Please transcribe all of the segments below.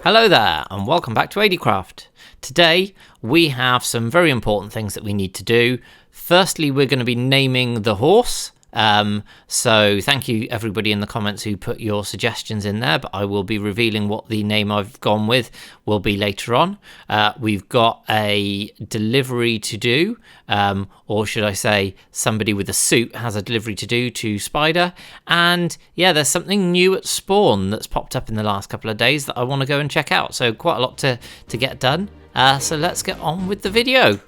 Hello there and welcome back to Adie. Today we have some very important things that we need to do. Firstly, we're going to be naming the horse. So thank you everybody in the comments who put your suggestions in there, but I will be revealing what the name I've gone with will be later on. We've got a delivery to do, or should I say somebody with a suit has a delivery to do to Spider. And yeah, there's something new at Spawn that's popped up in the last couple of days that I want to go and check out. So quite a lot to get done. So let's get on with the video.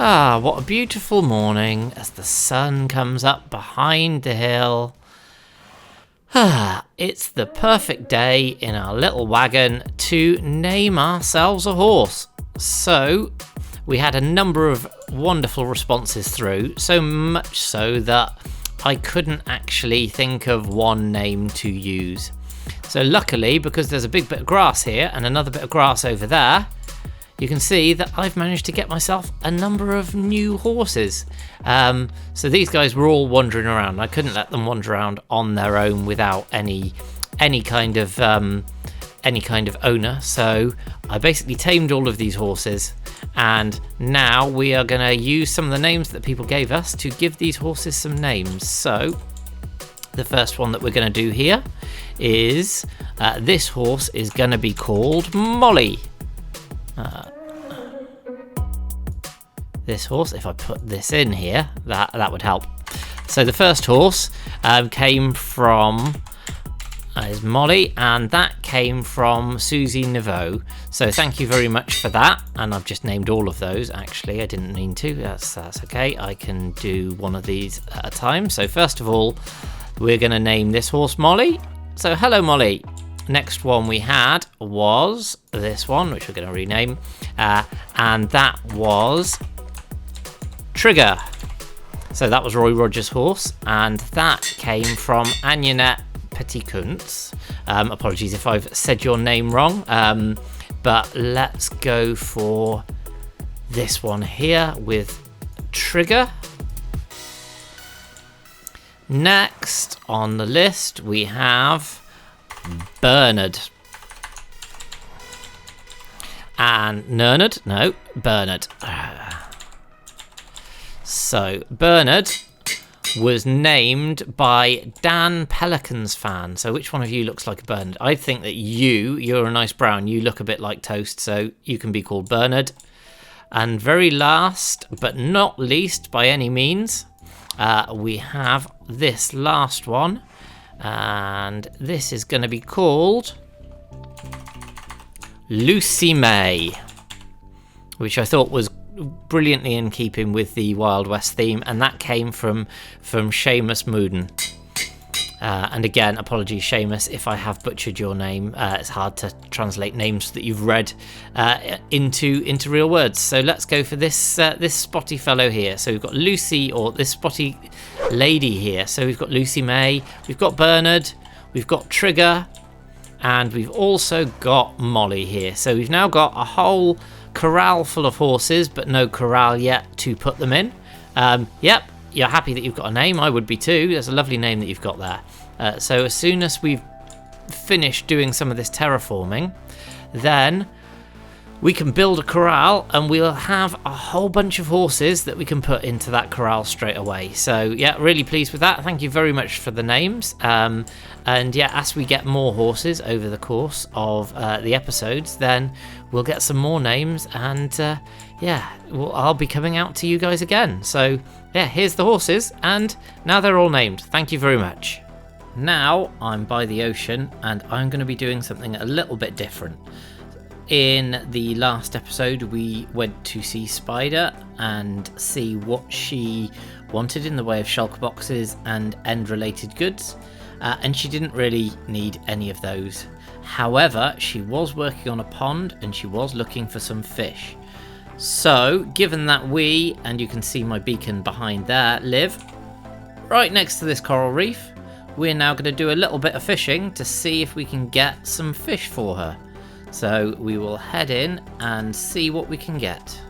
Ah, what a beautiful morning as the sun comes up behind the hill. Ah, it's the perfect day in our little wagon to name ourselves a horse. So, we had a number of wonderful responses through, so much so that I couldn't actually think of one name to use. So luckily, because there's a big bit of grass here and another bit of grass over there, you can see that I've managed to get myself a number of new horses. So these guys were all wandering around. I couldn't let them wander around on their own without any kind of owner. So I basically tamed all of these horses, and now we are going to use some of the names that people gave us to give these horses some names. So the first one that we're going to do here is this horse is going to be called Molly. This horse, if I put this in here, that would help. So the first horse came from is Molly, and that came from Susie Neveau. So thank you very much for that. And I've just named all of those. Actually, I didn't mean to. That's okay. I can do one of these at a time. So first of all, we're going to name this horse Molly. So hello, Molly. Next one we had was this one, which we're going to rename, and that was Trigger. So that was Roy Rogers' horse, and that came from Anjanette Petitkuntz. Apologies if I've said your name wrong, but let's go for this one here with Trigger. Next on the list we have Bernard. And Bernard. So Bernard was named by Dan Pelican's fan. So which one of you looks like a Bernard? I think that you're a nice brown. You look a bit like toast, so you can be called Bernard. And very last, but not least by any means, we have this last one. And this is going to be called Lucy May, which I thought was brilliantly in keeping with the Wild West theme, and that came from Seamus Mooden. And again, apologies, Seamus, if I have butchered your name. It's hard to translate names that you've read into real words. So let's go for this spotty fellow here. So we've got Lucy, or this spotty lady here. So we've got Lucy May, we've got Bernard, we've got Trigger, and we've also got Molly here. So we've now got a whole corral full of horses, but no corral yet to put them in. Yep, you're happy that you've got a name. I would be too. There's a lovely name that you've got there. So as soon as we've finished doing some of this terraforming, then we can build a corral, and we'll have a whole bunch of horses that we can put into that corral straight away. So yeah, really pleased with that. Thank you very much for the names. And yeah, as we get more horses over the course of the episodes, then we'll get some more names, and I'll be coming out to you guys again. So yeah, here's the horses, and now they're all named. Thank you very much. Now I'm by the ocean, and I'm going to be doing something a little bit different. In the last episode, we went to see Spider and see what she wanted in the way of shulker boxes and end-related goods, and she didn't really need any of those. However, she was working on a pond, and she was looking for some fish. So, given that and you can see my beacon behind there, live right next to this coral reef, we're now going to do a little bit of fishing to see if we can get some fish for her. So we will head in and see what we can get.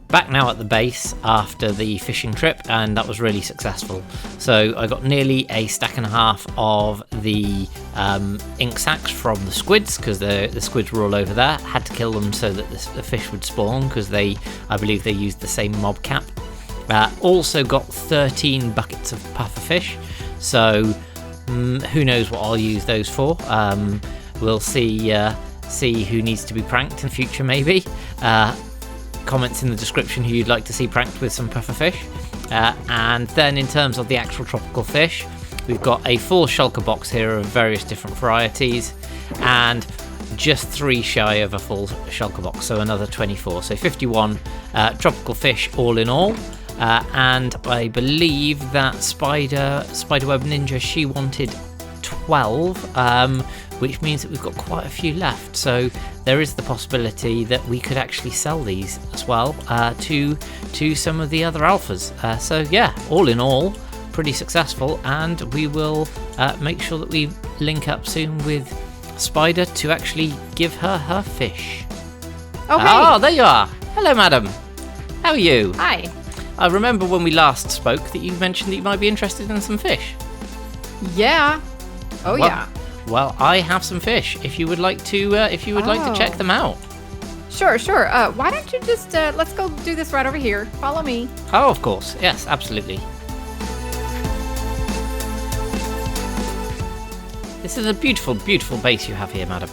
Back now at the base after the fishing trip, and that was really successful. So I got nearly a stack and a half of the ink sacs from the squids, because the squids were all over there. Had to kill them so that the fish would spawn, because I believe they used the same mob cap. Also got 13 buckets of pufferfish, so who knows what I'll use those for. We'll see who needs to be pranked in the future, maybe. Comments in the description who you'd like to see pranked with some pufferfish. And then in terms of the actual tropical fish, we've got a full shulker box here of various different varieties, and just 3 shy of a full shulker box, so another 24, so 51 tropical fish all in all. And I believe that SpiderWebNinja, she wanted 12, which means that we've got quite a few left, so there is the possibility that we could actually sell these as well to some of the other alphas. So yeah, all in all, pretty successful, and we will make sure that we link up soon with Spider to actually give her fish. Okay. Oh, there you are. Hello, madam. How are you? Hi. I remember when we last spoke that you mentioned that you might be interested in some fish. Yeah. Oh, yeah. Well, I have some fish. If you would like to, like to check them out. Sure. Why don't you just let's go do this right over here. Follow me. Oh, of course. Yes, absolutely. This is a beautiful, beautiful base you have here, madam.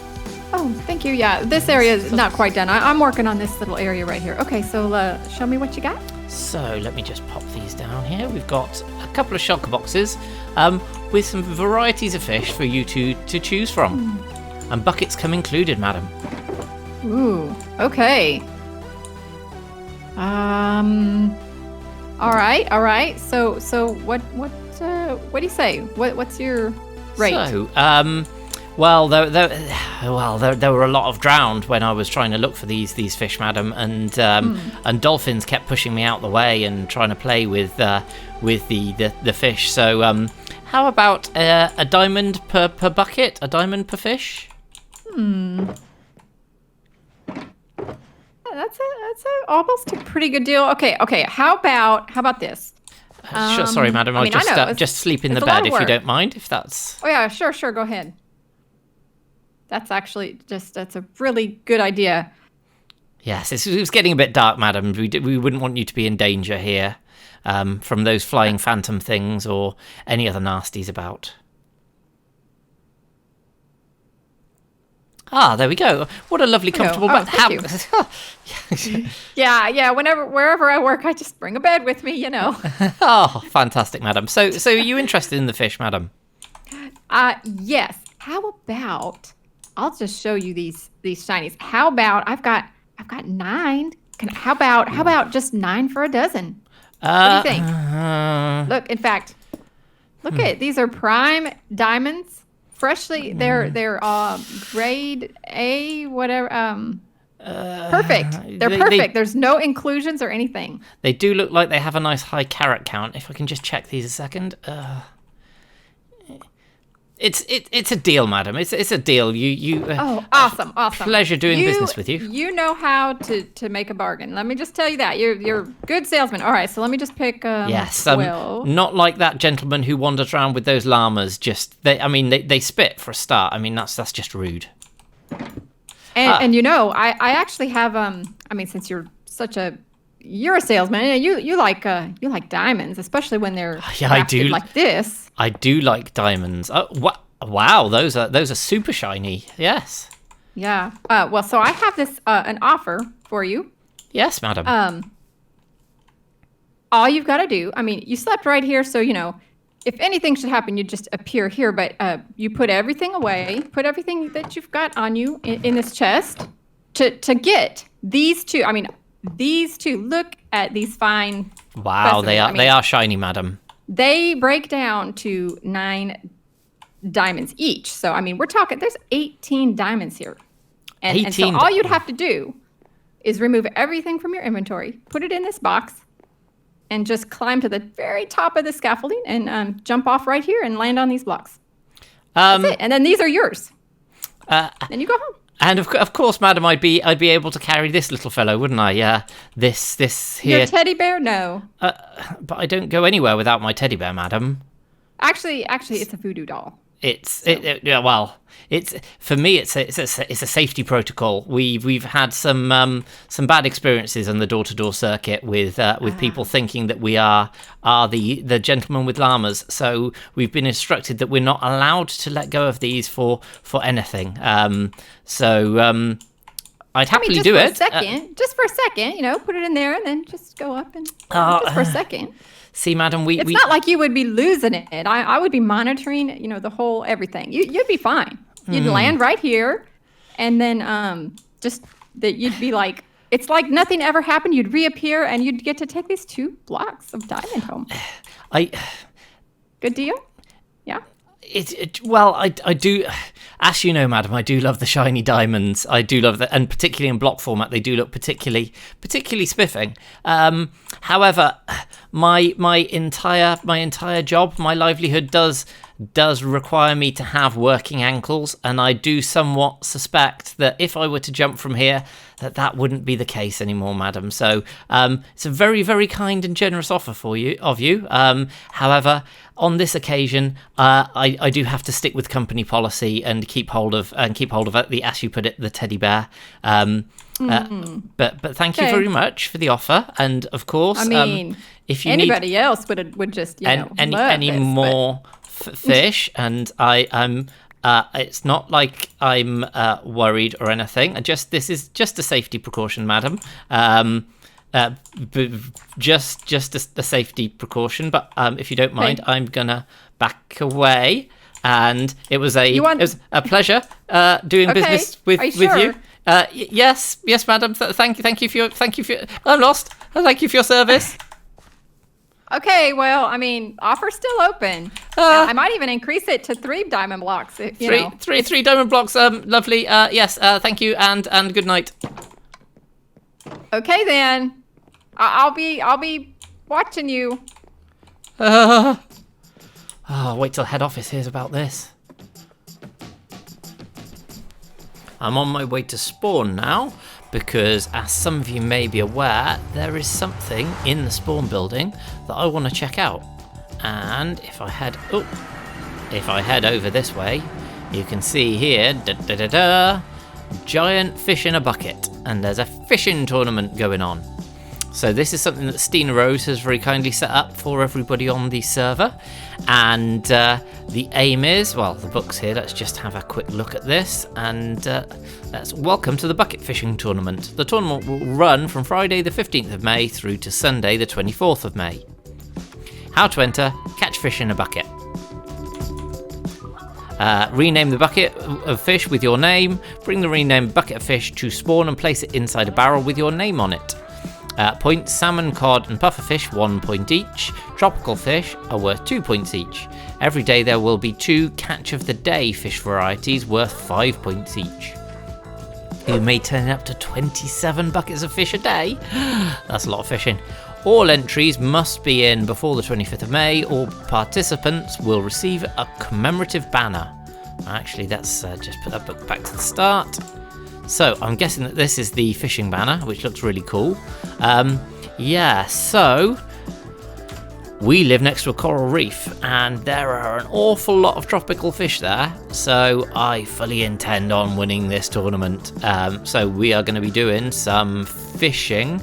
Oh, thank you. Yeah, this area is not quite done. I'm working on this little area right here. Okay, so show me what you got. So let me just pop these down here. We've got a couple of shulker boxes with some varieties of fish for you to choose from. And buckets come included, madam. Ooh, okay. All right. So what do you say? What's your rate? So, well, there were a lot of drowned when I was trying to look for these fish, madam, and dolphins kept pushing me out the way and trying to play with the fish. So, how about a diamond per bucket? A diamond per fish? That's almost a pretty good deal. Okay. How about this? Sure, sorry, madam. I'll just sleep in the bed if you don't mind. If that's. Oh yeah, sure. Go ahead. That's actually that's a really good idea. Yes, it was getting a bit dark, madam. We wouldn't want you to be in danger here from those flying phantom things or any other nasties about. Ah, there we go. What a lovely, comfortable bed. Yeah. Wherever I work, I just bring a bed with me, Oh, fantastic, madam. So are you interested in the fish, madam? Yes. How about I'll just show you these shinies. How about I've got 9. How about just 9 for a dozen? What do you think? Look, in fact, look at these are prime diamonds. Freshly, they're grade A, whatever. Perfect. They're perfect. There's no inclusions or anything. They do look like they have a nice high carat count. If I can just check these a second. It's a deal, madam. It's a deal. You. Oh, awesome. Pleasure doing business with you. You know how to make a bargain. Let me just tell you that you're a good salesman. All right, so let me just pick. Yes. 12. Not like that gentleman who wanders around with those llamas. They spit for a start. I mean, that's just rude. And I actually have since you're a salesman and you like diamonds, especially when they're crafted like this. I do like diamonds. Oh, wow, those are super shiny. Yes. Yeah. Well, so I have this an offer for you. Yes, madam. All you've got to do, you slept right here, so if anything should happen, you just appear here. But you put everything away, put everything that you've got on you in this chest to get these two. These two. Look at these fine. Wow, specimens. they are shiny, madam. They break down to 9 diamonds each. So we're talking. There's 18 diamonds here, and so all you'd have to do is remove everything from your inventory, put it in this box, and just climb to the very top of the scaffolding and jump off right here and land on these blocks. That's it. And then these are yours. Then you go home. And of course, madam, I'd be able to carry this little fellow, wouldn't I? Yeah, this here. Your teddy bear? No. But I don't go anywhere without my teddy bear, madam. Actually, it's a voodoo doll. It's for me. It's a safety protocol. We've had some bad experiences on the door-to-door circuit with people thinking that we are the gentlemen with llamas. So we've been instructed that we're not allowed to let go of these for anything. I'd happily do it. Just for a second, put it in there and then just go up and just for a second. See, madam, it's not like you would be losing it. I would be monitoring, the whole everything. You'd be fine. You'd land right here, and then just that you'd be like, it's like nothing ever happened. You'd reappear, and you'd get to take these 2 blocks of diamond home. Good deal? Yeah. I do. As you know, madam, I do love the shiny diamonds. I do love that, and particularly in block format, they do look particularly spiffing. However, my entire job, my livelihood does require me to have working ankles, and I do somewhat suspect that if I were to jump from here, that wouldn't be the case anymore, madam. So it's a very, very kind and generous offer of you. However, on this occasion, I do have to stick with company policy and keep hold of the, as you put it, the teddy bear. But thank you very much for the offer, and of course, if you anybody else would just any more fish, and I'm. It's not like I'm worried or anything. This is just a safety precaution, madam. Just a safety precaution. But if you don't mind, I'm gonna back away. And it was a pleasure doing business with you. Yes, madam. Thank you for your. I'm lost. Thank you for your service. Okay, well, offer's still open. I might even increase it to 3 diamond blocks. Three diamond blocks. Lovely. Yes. Thank you, and good night. Okay, then. I'll be watching you. Wait till head office hears about this. I'm on my way to spawn now, because as some of you may be aware, there is something in the spawn building that I want to check out. And if I head over this way, you can see here, giant fish in a bucket, and there's a fishing tournament going on. So this is something that StinaRose has very kindly set up for everybody on the server, and the aim is, the book's here, let's just have a quick look at this, and let's welcome to the bucket fishing tournament. The tournament will run from Friday the 15th of May through to Sunday the 24th of May. How to enter: catch fish in a bucket. Rename the bucket of fish with your name, bring the renamed bucket of fish to spawn and place it inside a barrel with your name on it. Points: salmon, cod and pufferfish 1 point each. Tropical fish are worth 2 points each. Every day there will be 2 catch of the day fish varieties worth 5 points each. You may turn up to 27 buckets of fish a day. That's a lot of fishing. All entries must be in before the 25th of May. All participants will receive a commemorative banner. Actually, let's just put that book back to the start. So I'm guessing that this is the fishing banner, which looks really cool. Yeah, so we live next to a coral reef, and there are an awful lot of tropical fish there. So I fully intend on winning this tournament. So we are going to be doing some fishing.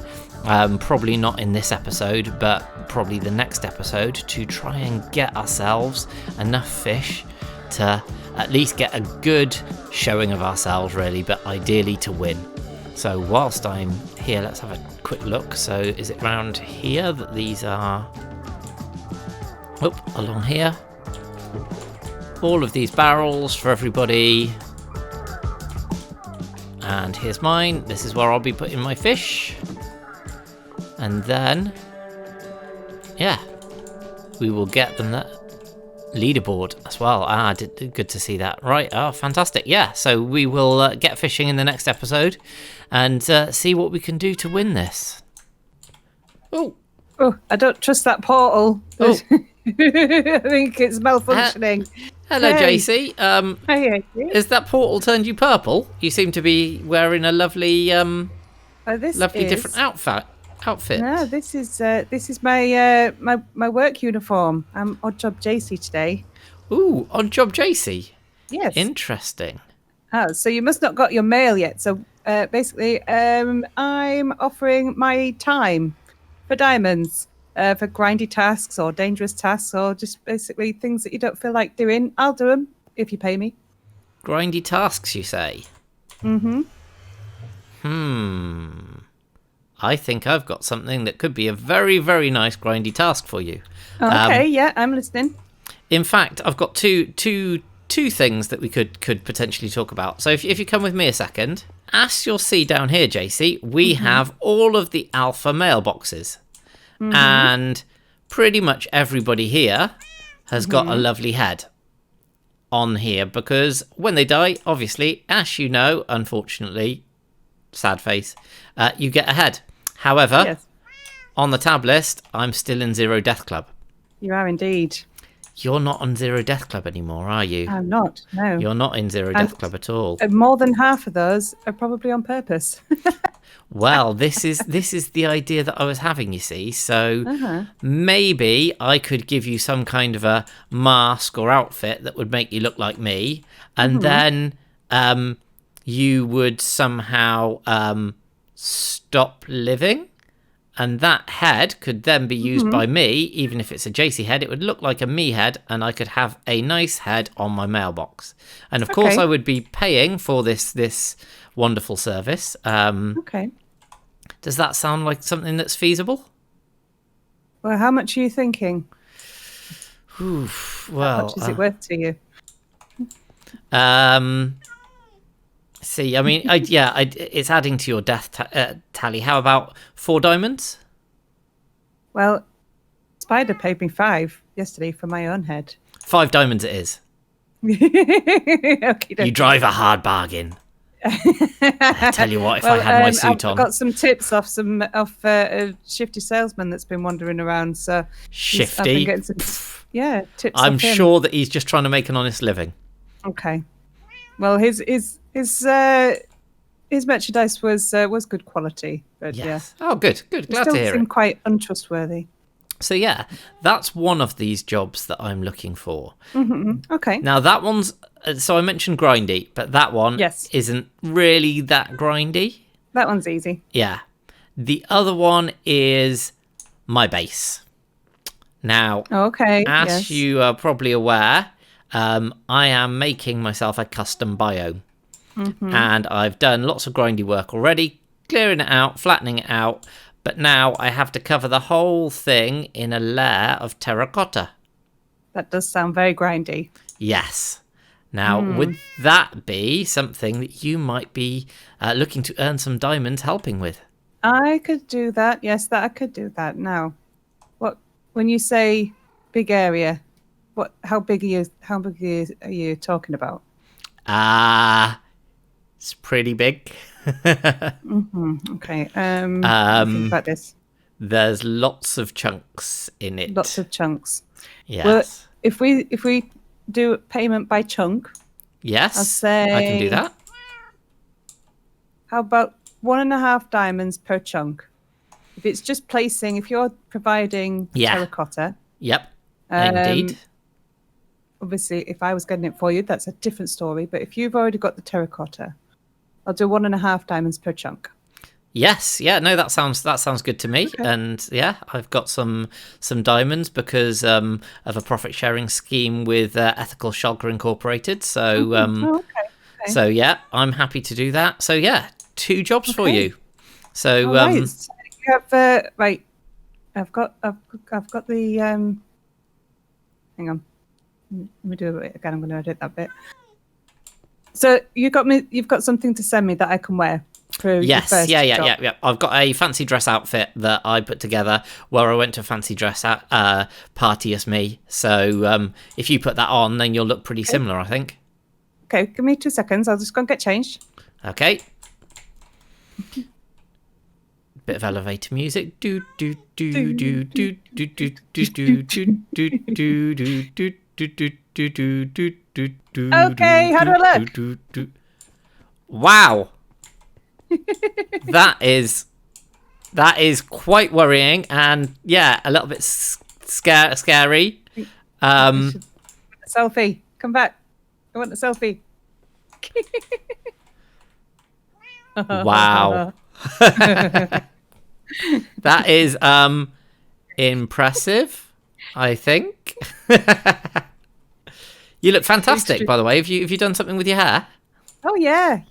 Probably not in this episode, but probably the next episode, to try and get ourselves enough fish to at least get a good showing of ourselves, really, but ideally to win. So whilst I'm here, let's have a quick look. So is it round here that these are? Oh, along here. All of these barrels for everybody. And here's mine. This is where I'll be putting my fish. And then, yeah, we will get them that leaderboard as well. Good to see that. Right, fantastic. Yeah, so we will get fishing in the next episode and see what we can do to win this. Oh, I don't trust that portal. Oh. I think it's malfunctioning. Hello, Hey. JC. Hey, Is that portal turned you purple? You seem to be wearing a lovely, different outfit. No, this is my my work uniform. I'm Odd Job Jasey today. Ooh, Odd Job Jasey. Yes. Interesting. Oh, so you must not got your mail yet. So basically, I'm offering my time for diamonds, for grindy tasks or dangerous tasks, or just basically things that you don't feel like doing. I'll do them if you pay me. Grindy tasks, you say? Mm-hmm. I think I've got something that could be a very, very nice grindy task for you. Okay, yeah, I'm listening. In fact, I've got two things that we could potentially talk about. So if you come with me a second, as you'll see down here, JC, we have all of the alpha mailboxes. And pretty much everybody here has got a lovely head on here, because when they die, obviously, as you know, unfortunately, sad face, you get a head. However, Yes, on the tab list, I'm still in Zero Death Club. you are indeed. You're not on Zero Death Club anymore, are you? I'm not. No. You're not in Zero Death Club at all. More than half of those are probably on purpose. Well, this is the idea that I was having, you see. So maybe I could give you some kind of a mask or outfit that would make you look like me, and then you would somehow stop living, and that head could then be used by me. Even if it's a JC head, it would look like a me head, and I could have a nice head on my mailbox. And of course, I would be paying for this wonderful service. Okay. Does that sound like something that's feasible? Well, how much are you thinking? Oof, How well, much is it worth to you? see, I mean, it's adding to your death tally. How about 4 diamonds? Well, Spider paid me 5 yesterday for my own head. 5 diamonds it is. Okay, You drive a hard bargain. I tell you what, if I had my suit I've on. got some tips off a shifty salesman that's been wandering around. So I've Shifty. been getting some, tips. I'm off him. sure that he's just trying to make an honest living. Okay. Well, his merchandise was good quality, but Yes. Oh, good. it Glad still to hear seemed it. quite untrustworthy. So yeah, that's one of these jobs that I'm looking for. Okay. Now that one's, so I mentioned grindy, but that one Yes. isn't really that grindy. That one's easy. Yeah. The other one is my base. Now, Okay. as yes. you are probably aware, I am making myself a custom biome. And I've done lots of grindy work already, clearing it out, flattening it out, but now I have to cover the whole thing in a layer of terracotta. That does sound very grindy. Yes. Now, would that be something that you might be looking to earn some diamonds helping with? I could do that. Yes, I could do that. Now, when you say big area, how big are you talking about? It's pretty big. Okay. Think about this. There's lots of chunks in it. Lots of chunks. Yes. Well, if we do payment by chunk, Yes, I'll say, I can do that. How about 1.5 diamonds per chunk? If it's just placing, if you're providing terracotta. Yep, indeed. Obviously, if I was getting it for you, that's a different story. But if you've already got the terracotta, I'll do 1.5 diamonds per chunk. Yes, yeah, no, that sounds good to me. Okay. And yeah, I've got some diamonds because of a profit sharing scheme with Ethical Shulker Incorporated. So Okay. so yeah, I'm happy to do that. So yeah, 2 jobs for you. So right. So you have right. I've got the hang on. Let me do it again. I'm going to edit that bit. So you've got something to send me that I can wear. Yes, yeah. I've got a fancy dress outfit that I put together where I went to a fancy dress party as me. So if you put that on, then you'll look pretty similar, I think. Okay, give me 2 seconds. I'll just go and get changed. Okay. Bit of elevator music. Do do do do do do do do do do do do do. Okay, how do I look? Wow. That is quite worrying and yeah, a little bit scary. Selfie. Come back. I want a selfie. Wow. That is impressive, I think. You look fantastic, by the way. Have you done something with your hair? Oh yeah.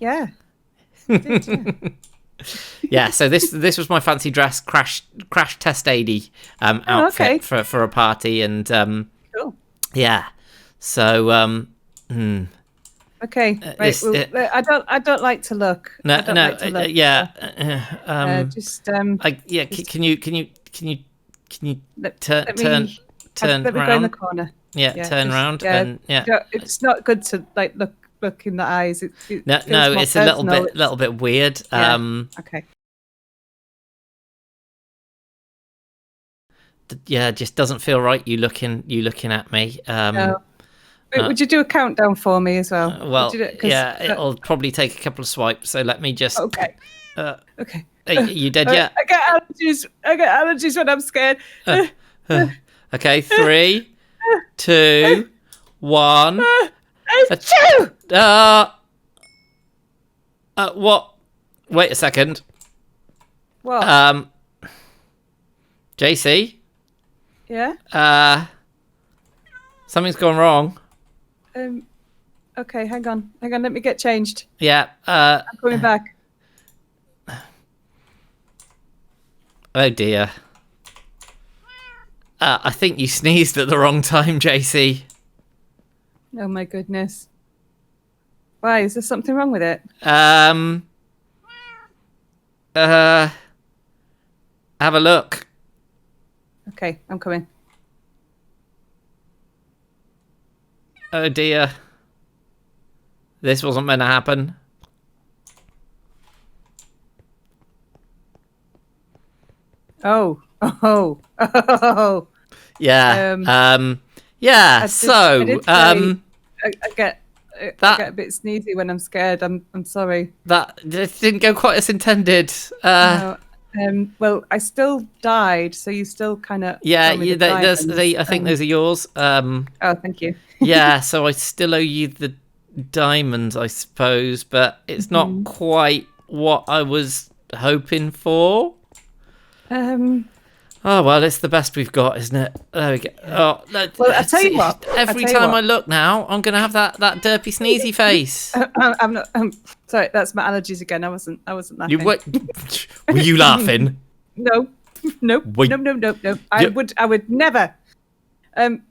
Yeah, so this was my fancy dress crash test Adie outfit for a party and cool. Yeah. So okay, right. I don't like to look. No, yeah. Can you turn let me go in the corner. Yeah, turn around and it's not good to like look in the eyes. No, it's a little bit weird. Okay. Yeah, it just doesn't feel right. You looking at me. No. Wait, would you do a countdown for me as well? Well, it'll probably take a couple of swipes. So let me just. Okay. Okay. You dead yet? I get allergies when I'm scared. Okay, 3, 2, 1. What? Wait a second. What? JC? Yeah? Something's gone wrong. Okay, hang on. Let me get changed. Yeah. I'm coming back. Oh dear. I think you sneezed at the wrong time, JC. Oh my goodness. Why? Is there something wrong with it? Have a look. Okay, I'm coming. Oh dear. This wasn't meant to happen. Oh. Yeah. Yeah. I get a bit sneezy when I'm scared. I'm sorry. That didn't go quite as intended. No, well, I still died, so you still kind of. Yeah. I think those are yours. Oh, thank you. Yeah. So I still owe you the diamonds, I suppose, but it's not quite what I was hoping for. Oh well, it's the best we've got, isn't it? There we go. Oh, well, I tell you what. Every time I look now, I'm gonna have that derpy sneezy face. I'm not. Sorry, that's my allergies again. I wasn't laughing. Were you laughing? No. No. I would never. What am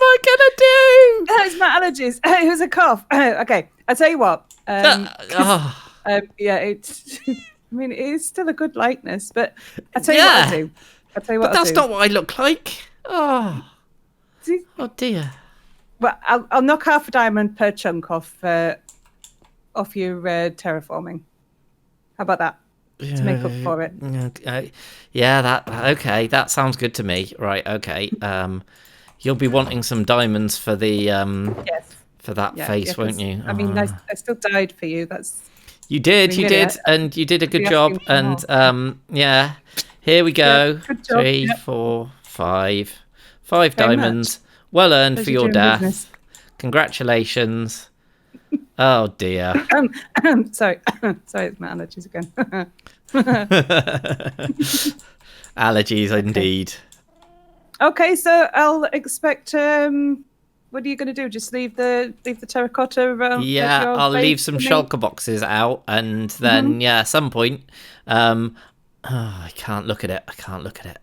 I gonna do? It's my allergies. It was a cough. Okay, I tell you what. Yeah, it's. I mean, it is still a good likeness, but I tell you what I do. But that's not what I look like. Oh dear. Well, I'll knock half a diamond per chunk off your terraforming. How about that? to make up for it. Okay, that sounds good to me. Right, okay. You'll be wanting some diamonds for the Yes. for that face, won't you? I mean, I still died for you. You did, and you did a good job. And yeah, here we go. Good job. 3, 4, 5 diamonds. Well earned for your death. Business. Congratulations. Oh dear. Sorry, it's my allergies again. Allergies, indeed. Okay, so I'll expect. What are you going to do? Just leave the terracotta around? Yeah, I'll leave some shulker boxes out, and then at some point, I can't look at it.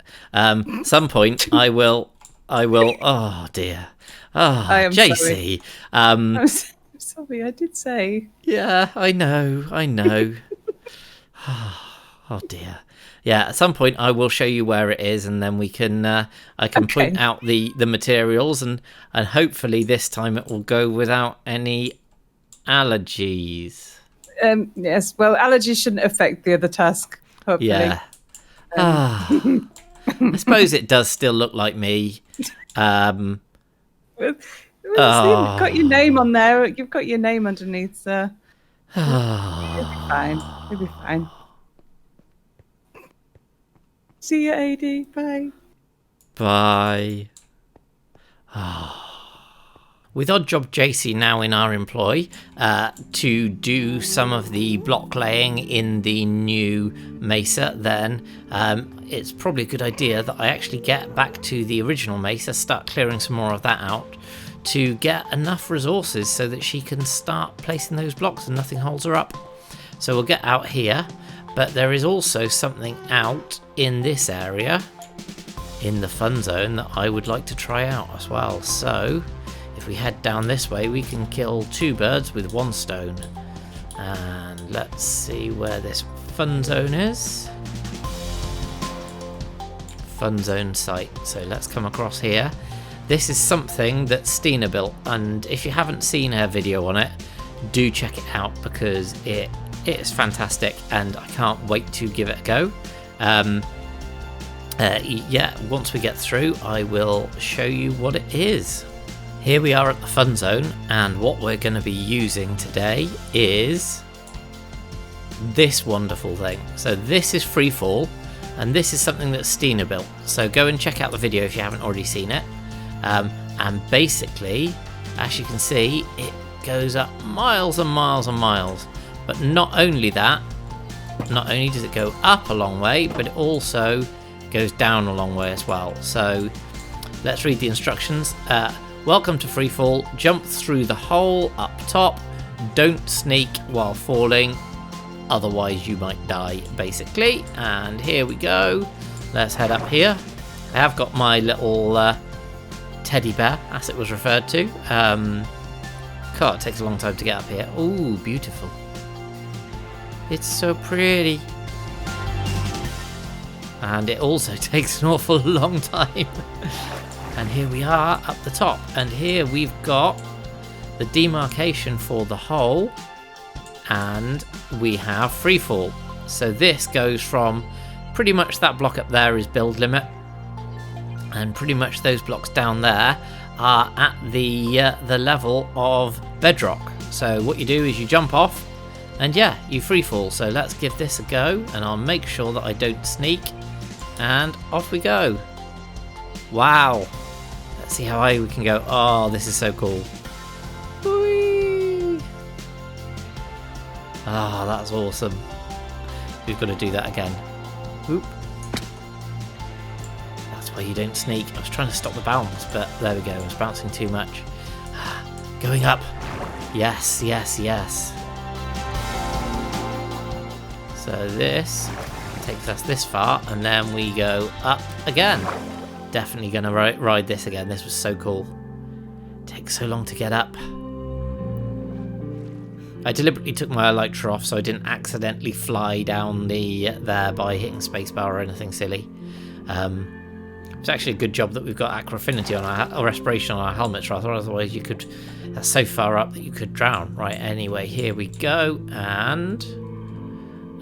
Some point, I will. Oh dear. Oh, I am Jasey. I'm sorry, I did say. Yeah, I know. Oh dear. Yeah, at some point I will show you where it is, and then we can I can point out the materials, and hopefully this time it will go without any allergies. Yes, well, allergies shouldn't affect the other task, hopefully. Yeah. I suppose it does still look like me. You've got your name on there. You've got your name underneath, so you'll be fine. You'll be fine. See you, Adie. Bye. Bye. With Odd Job Jasey now in our employ to do some of the block laying in the new mesa, then it's probably a good idea that I actually get back to the original mesa, start clearing some more of that out to get enough resources so that she can start placing those blocks and nothing holds her up. So we'll get out here, but there is also something out in this area in the fun zone that I would like to try out as well. So if we head down this way, we can kill 2 birds with 1 stone. And let's see where this fun zone is. Fun zone site. So let's come across here. This is something that Stina built, and if you haven't seen her video on it, do check it out because it is fantastic and I can't wait to give it a go. Yeah, once we get through, I will show you what it is. Here we are at the fun zone, and what we're going to be using today is this wonderful thing. So this is Freefall, and this is something that Stina built. So go and check out the video if you haven't already seen it. And basically, as you can see, it goes up miles and miles and miles. But not only that, not only does it go up a long way, but it also goes down a long way as well. So let's read the instructions. Welcome to Freefall. Jump through the hole up top. Don't sneak while falling, otherwise you might die, basically. And here we go. Let's head up here. I have got my little teddy bear, as it was referred to. God, it takes a long time to get up here. Ooh, beautiful. It's so pretty. And it also takes an awful long time. And here we are up the top. And here we've got the demarcation for the hole. And we have Freefall. So this goes from pretty much that block up there is build limit. And pretty much those blocks down there are at the level of bedrock. So what you do is you jump off and yeah, you free fall. So let's give this a go, and I'll make sure that I don't sneak, and off we go. Wow, let's see how high we can go. Oh, this is so cool. Whee! Oh, that's awesome. We've got to do that again. Oop. That's why you don't sneak. I was trying to stop the bounce, but there we go. I was bouncing too much. Going up. Yes, yes, yes. So this takes us this far, and then we go up again. Definitely going to ride this again. This was so cool. Takes so long to get up. I deliberately took my elytra off so I didn't accidentally fly down there by hitting spacebar or anything silly. It's actually a good job that we've got aqua affinity on our respiration on our helmets, rather. Otherwise, you could. That's so far up that you could drown. Right. Anyway, here we go, and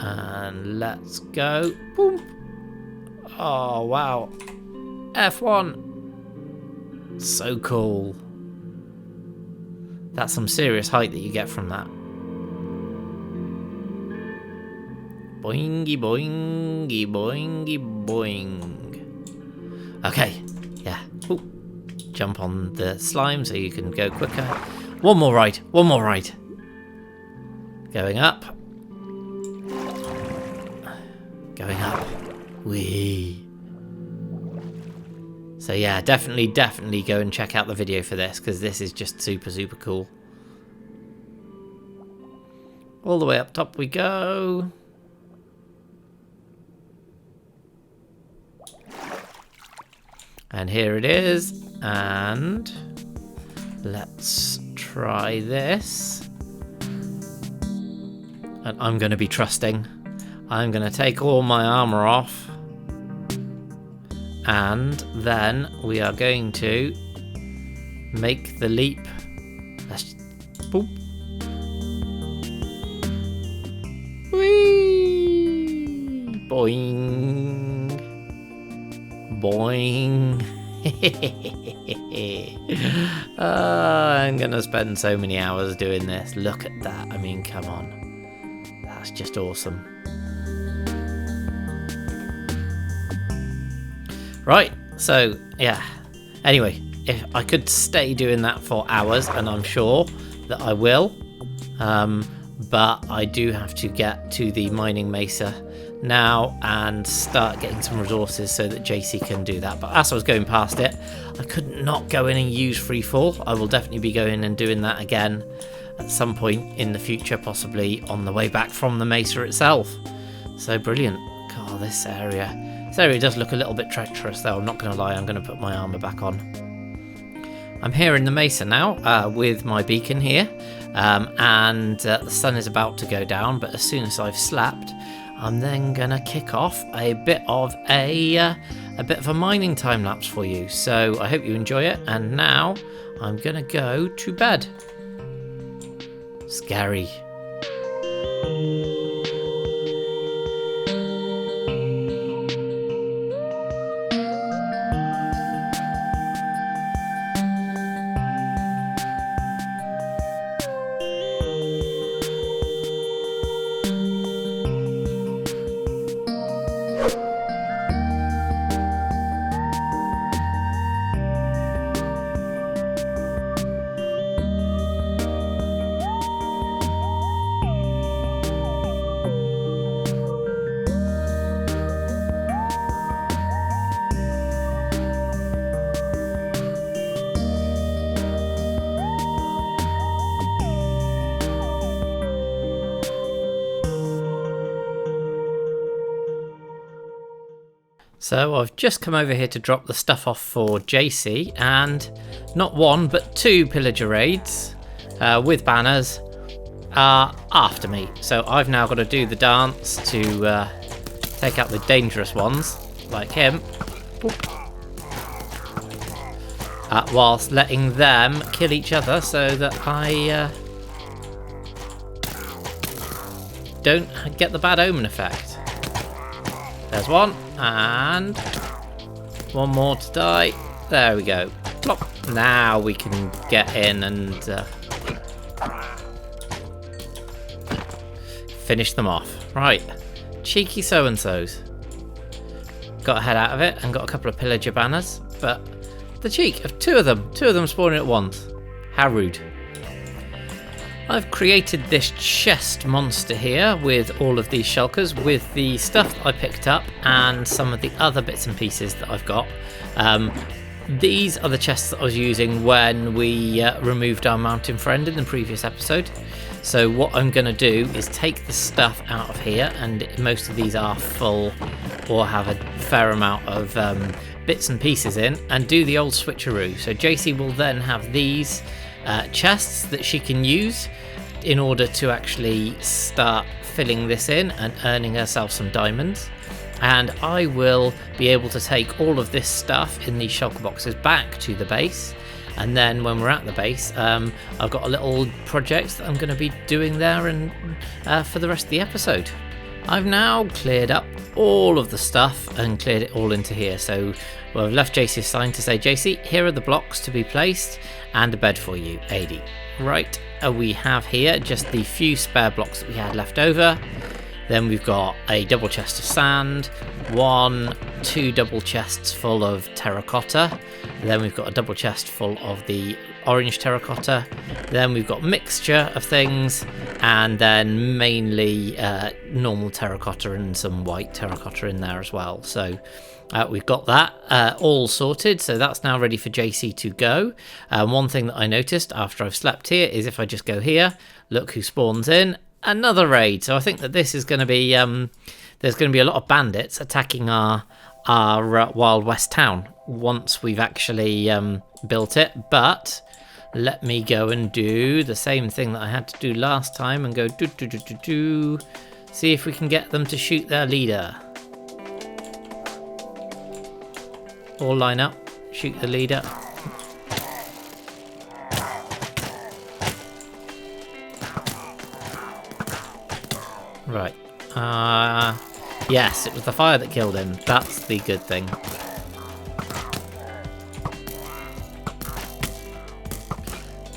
And let's go. Boom. Oh, wow. F1. So cool. That's some serious height that you get from that. Boingy, boingy, boingy, boing. Okay, yeah. Ooh. Jump on the slime so you can go quicker. One more ride. Going up. Going up. Whee. So yeah, definitely go and check out the video for this, because this is just super, super cool. All the way up top we go. And here it is. And let's try this. And I'm going to be trusting. I'm going to take all my armor off. And then we are going to make the leap. Let's boop. Whee! Boing. Boing. I'm gonna spend so many hours doing this. Look at that. I mean, come on. That's just awesome. Right, so yeah. Anyway, if I could stay doing that for hours, and I'm sure that I will, but I do have to get to the mining mesa now and start getting some resources so that Jasey can do that. But as I was going past it, I could not go in and use Freefall. I will definitely be going and doing that again at some point in the future, possibly on the way back from the mesa itself. So brilliant. God, this area does look a little bit treacherous though, I'm not going to lie. I'm going to put my armor back on. I'm here in the mesa now with my beacon here, and the sun is about to go down, but as soon as I've slept, I'm then gonna kick off a bit of a mining time lapse for you. So I hope you enjoy it, and now I'm gonna go to bed. Scary. So I've just come over here to drop the stuff off for Jasey, and not one but two pillager raids with banners are after me. So I've now got to do the dance to take out the dangerous ones, like him, whilst letting them kill each other so that I don't get the bad omen effect. There's one, and one more to die. There we go. Plop. Now we can get in and finish them off. Right, cheeky so-and-sos. Got to head out of it and got a couple of pillager banners, but the cheek of two of them spawning at once. How rude. I've created this chest monster here with all of these shulkers, with the stuff that I picked up and some of the other bits and pieces that I've got. These are the chests that I was using when we removed our mountain friend in the previous episode. So what I'm going to do is take the stuff out of here, and most of these are full or have a fair amount of bits and pieces in, and do the old switcheroo. So Jasey will then have these chests that she can use in order to actually start filling this in and earning herself some diamonds, and I will be able to take all of this stuff in these shulker boxes back to the base, and then when we're at the base, I've got a little project that I'm going to be doing there and for the rest of the episode. I've now cleared up all of the stuff and cleared it all into here. So I've left Jasey's sign to say, Jasey, here are the blocks to be placed and a bed for you, Adie. Right, we have here just the few spare blocks that we had left over. Then we've got a double chest of sand, 2 double chests full of terracotta. Then we've got a double chest full of the orange terracotta. Then we've got mixture of things, and then mainly normal terracotta and some white terracotta in there as well. So we've got that all sorted, so that's now ready for Jasey to go. One thing that I noticed after I've slept here is if I just go here, look who spawns in. Another raid. So I think that this is going to be there's going to be a lot of bandits attacking our Wild West town once we've actually built it. But let me go and do the same thing that I had to do last time and go see if we can get them to shoot their leader. All line up, shoot the leader. Right. Yes, it was the fire that killed him. That's the good thing.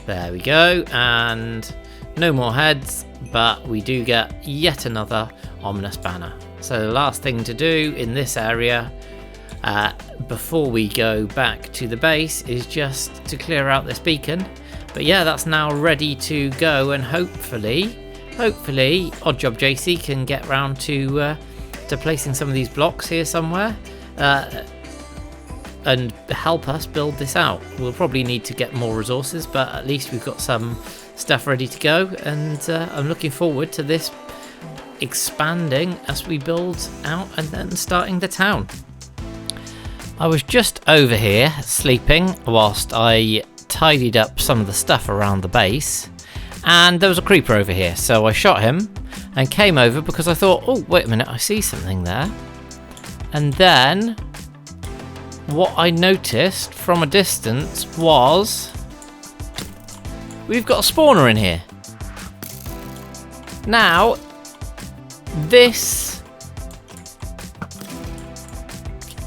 There we go. And no more heads, but we do get yet another ominous banner. So the last thing to do in this area before we go back to the base is just to clear out this beacon. But yeah, that's now ready to go, and hopefully Odd Job Jasey can get round to placing some of these blocks here somewhere and help us build this out. We'll probably need to get more resources, but at least we've got some stuff ready to go, and I'm looking forward to this expanding as we build out and then starting the town. I was just over here sleeping whilst I tidied up some of the stuff around the base, and there was a creeper over here, so I shot him and came over because I thought, oh wait a minute, I see something there. And then what I noticed from a distance was we've got a spawner in here. Now this,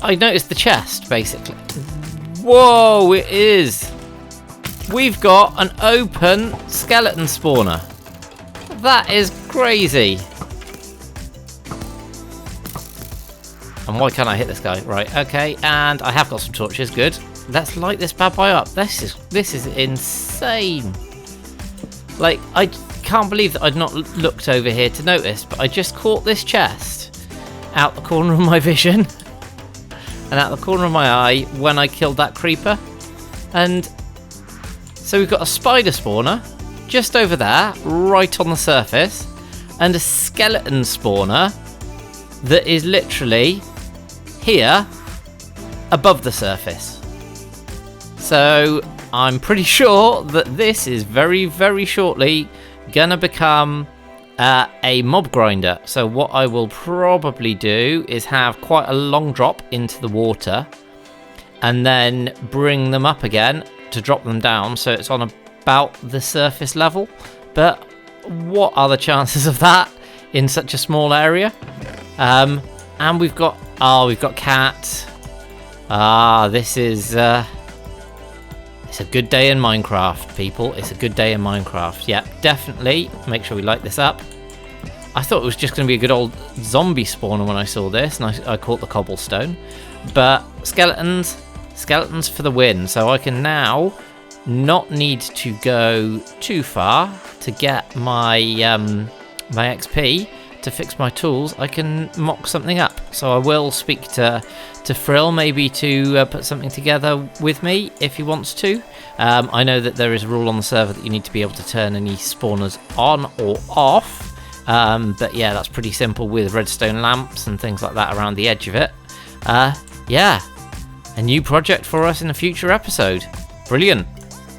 I noticed the chest basically. Whoa, it is. We've got an open skeleton spawner. That is crazy. And why can't I hit this guy? Right, okay, and I have got some torches, good. Let's light this bad boy up. This is insane. Like, I can't believe that I'd not looked over here to notice, but I just caught this chest out the corner of my vision and out the corner of my eye when I killed that creeper. And so we've got a spider spawner just over there, right on the surface, and a skeleton spawner that is literally here above the surface. So I'm pretty sure that this is very, very shortly gonna become a mob grinder. So what I will probably do is have quite a long drop into the water and then bring them up again to drop them down so it's on about the surface level. But what are the chances of that in such a small area? And we've got cat. This is it's a good day in Minecraft, people. It's a good day in Minecraft. Yeah, definitely make sure we light this up. I thought it was just going to be a good old zombie spawner when I saw this, and I caught the cobblestone. But skeletons for the win. So I can now not need to go too far to get my my XP to fix my tools. I can mock something up. So I will speak to Frill maybe to put something together with me if he wants to. I know that there is a rule on the server that you need to be able to turn any spawners on or off. But yeah, that's pretty simple with redstone lamps and things like that around the edge of it. Yeah, a new project for us in a future episode. Brilliant.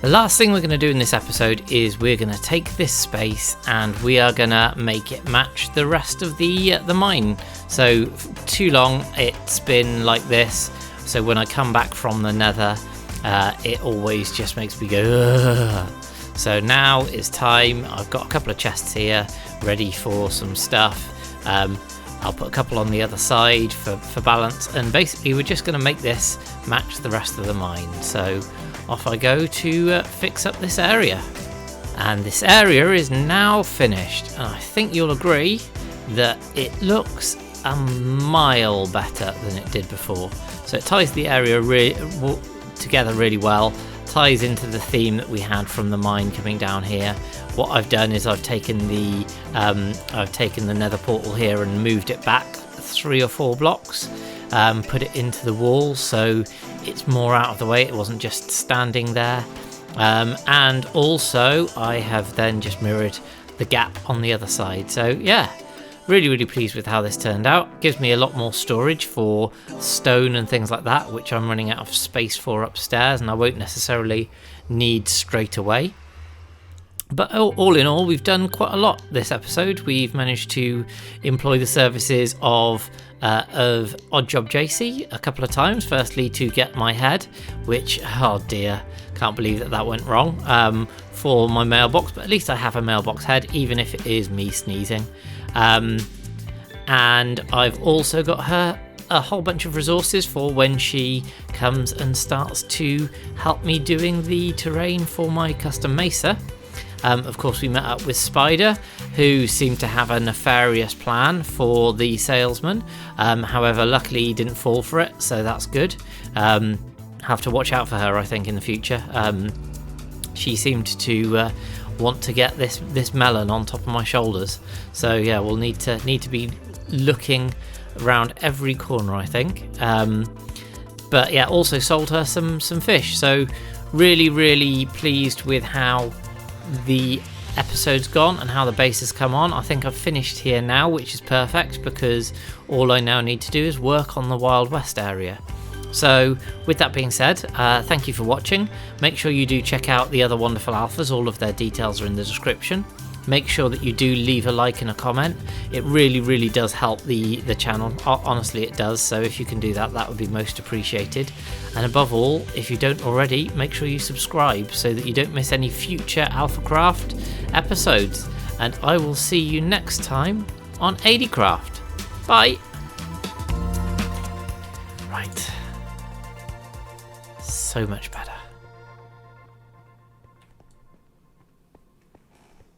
The last thing we're going to do in this episode is we're going to take this space and we are going to make it match the rest of the mine. So too long it's been like this. So when I come back from the nether, it always just makes me go, ugh. So now it's time. I've got a couple of chests here ready for some stuff. I'll put a couple on the other side for balance, and basically we're just going to make this match the rest of the mine. So off I go to fix up this area. And this area is now finished, and I think you'll agree that it looks a mile better than it did before. So it ties the area together really well, ties into the theme that we had from the mine coming down here. What I've done is I've taken the Nether Portal here and moved it back 3 or 4 blocks, put it into the wall so it's more out of the way. It wasn't just standing there. And also I have then just mirrored the gap on the other side. So yeah, really pleased with how this turned out. Gives me a lot more storage for stone and things like that, which I'm running out of space for upstairs, and I won't necessarily need straight away. But all in all, we've done quite a lot this episode. We've managed to employ the services of Odd Job Jasey a couple of times. Firstly, to get my head, which, oh dear, can't believe that went wrong, for my mailbox. But at least I have a mailbox head, even if it is me sneezing. And I've also got her a whole bunch of resources for when she comes and starts to help me doing the terrain for my custom mesa. Of course, we met up with Spider, who seemed to have a nefarious plan for the salesman. However, luckily he didn't fall for it, so that's good. Have to watch out for her, I think, in the future. She seemed to want to get this melon on top of my shoulders. So yeah, we'll need to be looking around every corner, I think. But yeah, also sold her some fish. So really pleased with how the episode's gone and how the base has come on. I think I've finished here now, which is perfect, because all I now need to do is work on the Wild West area. So with that being said, thank you for watching. Make sure you do check out the other wonderful alphas. All of their details are in the description. Make sure that you do leave a like and a comment. It really does help the channel. Honestly, it does. So if you can do that, that would be most appreciated. And above all, if you don't already, make sure you subscribe so that you don't miss any future Alphacraft episodes. And I will see you next time on Adiecraft. Bye. Right. So much better.